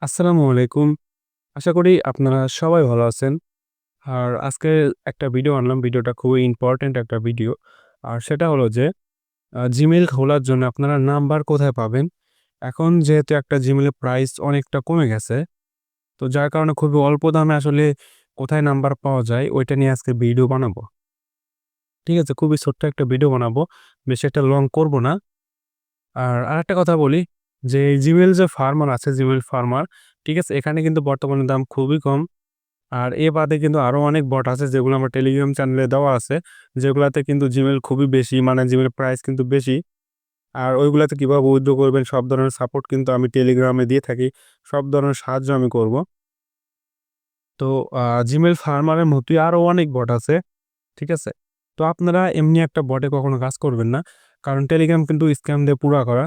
আসসালামু আলাইকুম। আশা করি আপনারা সবাই ভালো আছেন। আর আজকে একটা ভিডিও আনলাম। ভিডিওটা খুবই ইম্পোর্টেন্ট একটা ভিডিও। আর সেটা হলো যে Gmail খোলার জন্য আপনারা নাম্বার কোথায় পাবেন? এখন যেহেতু একটা Gmail এর প্রাইস অনেকটা কমে গেছে। তো যার কারণে খুবই অল্প দামে আসলে কোথায় নাম্বার পাওয়া যায় ওইটা নিয়ে আজকে ভিডিও বানাবো। ঠিক আছে? খুবই ছোট্ট একটা ভিডিও বানাবো। বেশি একটা লং করব না। আর আরেকটা কথা বলি যে Gmail যে ফার্মার আছে Gmail ফার্মার, ঠিক আছে? এখানে কিন্তু বর্তমানে দাম খুবই কম। আর এ বাদে কিন্তু আরো অনেক বট আছে যেগুলো আমার টেলিগ্রাম চ্যানেলে দেওয়া আছে। যেগুলাতে কিন্তু Gmail খুবই বেশি মানে Gmail প্রাইস কিন্তু বেশি। আর ওইগুলাতে কিভাবে উইথড্র করবেন সব ধরনের সাপোর্ট কিন্তু আমি টেলিগ্রামে দিয়ে থাকি। সব ধরনের সাহায্য আমি করব। তো Gmail ফার্মারের মতোই আরো অনেক বট আছে। ঠিক আছে? তো আপনারা এমনি একটা বটে কখনো কাজ করবেন না। কারণ টেলিগ্রাম কিন্তু স্ক্যাম দিয়ে পুরা করা।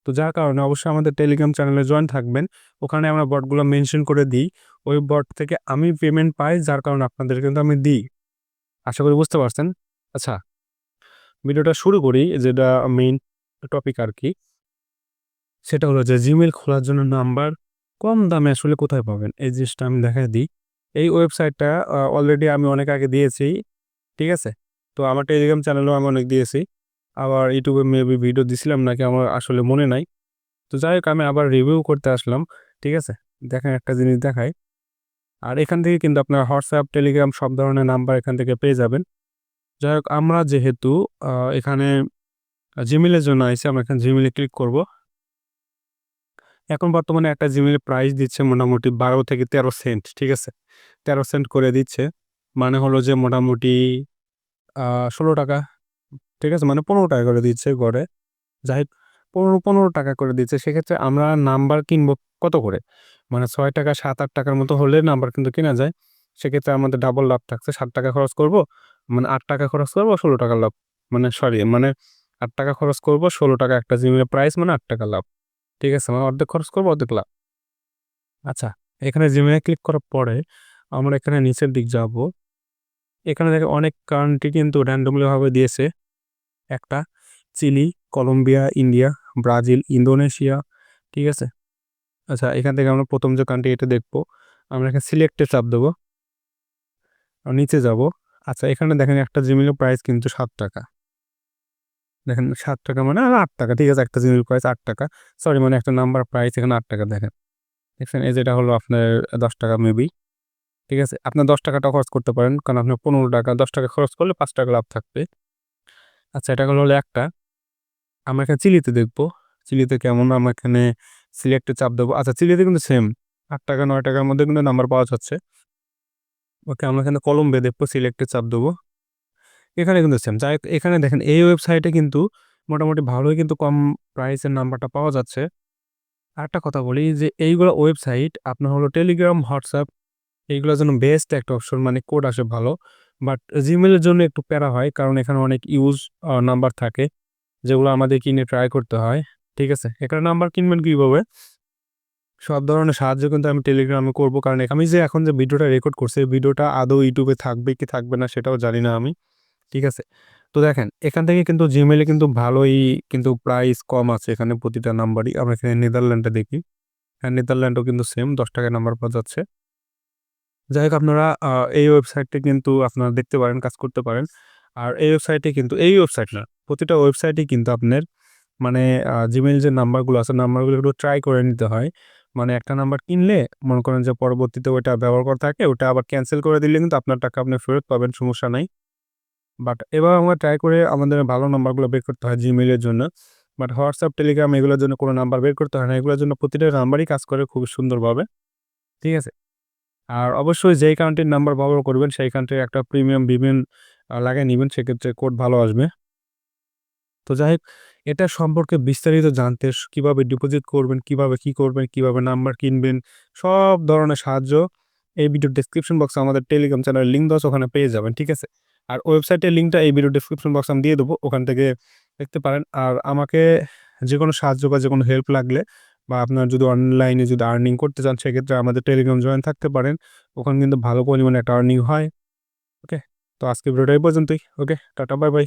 তো যার কারণে অবশ্যই আমাদের টেলিগ্রাম চ্যানেলে জয়েন থাকবেন। ওখানে আমরা বটগুলো মেনশন করে দিই। ওই বট থেকে আমি পেমেন্ট পাই যার কারণে আপনাদের কিন্তু আমি দিই। আশা করি বুঝতে পারছেন। আচ্ছা, ভিডিওটা শুরু করি যেটা মেইন টপিক আরকি। সেটা হলো যে Gmail খোলার জন্য নাম্বার কম দামে আসলে কোথায় পাবেন? এই জিনিসটা আমি দেখায় দিই। এই ওয়েবসাইটটা অলরেডি আমি অনেক আগে দিয়েছি। ঠিক আছে? তো আমার টেলিগ্রাম চ্যানেলেও আমি অনেক দিয়েছি। আবার YouTube এ মেবি ভিডিও দিছিলাম নাকি আমার আসলে মনে নাই। তো যাই হোক আমি আবার রিভিউ করতে আসলাম। ঠিক আছে? দেখেন একটা জিনিস দেখাই। আর এখান থেকে কিন্তু আপনার WhatsApp, Telegram সব ধরনের নাম্বার এখান থেকে পেয়ে যাবেন। যাই হোক আমরা যেহেতু এখানে Gmail এর জন্য আইছি আমরা এখানে Gmail এ ক্লিক করব। এখন বর্তমানে একটা Gmail এর প্রাইস দিচ্ছে মোটামুটি 12 থেকে 13 সেন্ট। ঠিক আছে? 13 সেন্ট করে দিচ্ছে। মানে হলো যে মোটামুটি ৳16 ঠিক আছে? মানে ৳15 করে দিচ্ছে গড়ে। যাই হোক ৳15 করে দিচ্ছে। সেক্ষেত্রে আমরা নাম্বার কিনবো কত করে? মানে ৳6 ৳7-৮ র মতো হলে নাম্বার কিন্তু কেনা যায়। সেক্ষেত্রে আমাদের ডাবল লাভ থাকছে। ৳7 খরচ করব। মানে ৳8 খরচ করব, ৳16 লাভ। মানে সরি মানে ৳8 খরচ করব, ৳16 একটা Gmail এর প্রাইস মানে ৳8 লাভ। ঠিক আছে? মানে অর্ধেক খরচ করব, অর্ধেক লাভ। আচ্ছা, এখানে Gmail এ ক্লিক করার পরে আমরা এখানে নিচের দিক যাবো। এখানে দেখেন অনেক কান্ট্রি কিন্তু randomly ভাবে দিয়েছে। একটা Chile, Colombia, India, Brazil, Indonesia. ঠিক আছে? আচ্ছা এখান থেকে আমরা ১ম যে কান্ট্রি এটা দেখবো। আমরা এখানে সিলেক্ট এ চাপ দেবো। নিচে যাবো। আচ্ছা এখানে দেখেন একটা Gmail এর প্রাইস কিন্তু ৳7 দেখেন ৳7 মানে ৳8 ঠিক আছে? একটা Gmail প্রাইস ৳8 সরি মানে একটা নাম্বার প্রাইস এখানে ৳8 দেখেন। দেখছেন? এই যেটা হলো আপনার ৳10 মেবি। ঠিক আছে? আপনার ৳10 টাও খরচ করতে পারেন। কারণ আপনার ৳15 ৳10 খরচ করলে ৳5 লাভ থাকবে। আচ্ছা এটা হলো একটা। আমরা এখানে চিলিতে দেখবো। চিলিতে কেমন আমরা এখানে সিলেক্ট এ চাপ দেবো। আচ্ছা চিলিতে কিন্তু সেম ৳8 ৳9 র মধ্যে কিন্তু নাম্বার পাওয়া যাচ্ছে। ওকে আমরা এখানে কলম্বিয়া দেখবো, সিলেক্ট এ চাপ দেবো। এখানে কিন্তু সেম। যাই হোক এখানে দেখেন এই ওয়েবসাইটে কিন্তু মোটামুটি ভালোই কিন্তু কম প্রাইসের নাম্বারটা পাওয়া যাচ্ছে। আরেকটা কথা বলি যে এইগুলা ওয়েবসাইট আপনার হলো Telegram, WhatsApp এইগুলার জন্য বেস্ট একটা অপশন মানে কোড আসে ভালো। বাট Gmail এর জন্য একটু প্যারা হয়। কারণ এখানে অনেক ইউজ নাম্বার থাকে যেগুলো আমাদের কিনে ট্রাই করতে হয়। ঠিক আছে? এখানে নাম্বার কিনবেন কিভাবে? সব ধরনের সাহায্য কিন্তু আমি টেলিগ্রামে করব। কারণ আমি যে এখন যে ভিডিওটা রেকর্ড করছি, এই ভিডিওটা আদৌ YouTube এ থাকবে কি থাকবে না সেটাও জানি না আমি। ঠিক আছে? তো দেখেন এখান থেকে কিন্তু Gmail এ কিন্তু ভালোই কিন্তু প্রাইস কম আছে এখানে প্রতিটা নাম্বারই। আমরা এখানে নেদারল্যান্ডে দেখি। হ্যাঁ, নেদারল্যান্ডেও কিন্তু সেম ৳10 নাম্বার পাওয়া যাচ্ছে। যাই হোক আপনারা এই ওয়েবসাইটটি কিন্তু আপনারা দেখতে পারেন, কাজ করতে পারেন। আর এই ওয়েবসাইটে কিন্তু এই ওয়েবসাইট না, প্রতিটা ওয়েবসাইটেই কিন্তু আপনার মানে Gmail যে নাম্বারগুলো আছে, নাম্বারগুলো একটু ট্রাই করে নিতে হয়। মানে একটা নাম্বার কিনলে মনে করেন যে পরবর্তীতে ওইটা ব্যবহার করা থাকে, ওটা আবার ক্যানসেল করে দিলে কিন্তু আপনার টাকা আপনি ফেরত পাবেন, সমস্যা নাই। বাট এবার আমরা ট্রাই করে আমাদের ভালো নাম্বারগুলো বের করতে হয় Gmail এর জন্য। বাট WhatsApp, Telegram এগুলোর জন্য কোনো নাম্বার বের করতে হয় না। এগুলোর জন্য প্রতিটা নাম্বারই কাজ করে খুব সুন্দরভাবে। ঠিক আছে? আর অবশ্যই যেই কান্ট্রির নাম্বার ব্যবহার করবেন সেই কান্ট্রির একটা প্রিমিয়াম VPN লাগায় নিবেন। সেক্ষেত্রে কোড ভালো আসবে। তো যাই হোক এটা সম্পর্কে বিস্তারিত জানতে কিভাবে ডিপোজিট করবেন, কিভাবে কি করবেন, কিভাবে নাম্বার কিনবেন, সব ধরনের সাহায্য এই ভিডিওর ডেসক্রিপশন বক্সে আমাদের টেলিগ্রাম চ্যানেলের লিঙ্ক দেওয়া আছে ওখানে পেয়ে যাবেন। ঠিক আছে? আর ওয়েবসাইটের লিঙ্কটা এই ভিডিওর ডেসক্রিপশন বক্সে আমি দিয়ে দেবো। ওখান থেকে দেখতে পারেন। আর আমাকে যেকোনো সাহায্য বা যেকোনো হেল্প লাগলে বা আপনার যদি অনলাইনে যদি আর্নিং করতে চান সেক্ষেত্রে আমাদের টেলিগ্রাম জয়েন থাকতে পারেন। ওখানে কিন্তু ভালো পরিমাণে একটা আর্নিং হয়। ওকে? তো আজকের ভিডিওটা এই পর্যন্তই। ওকে? Tata bye by.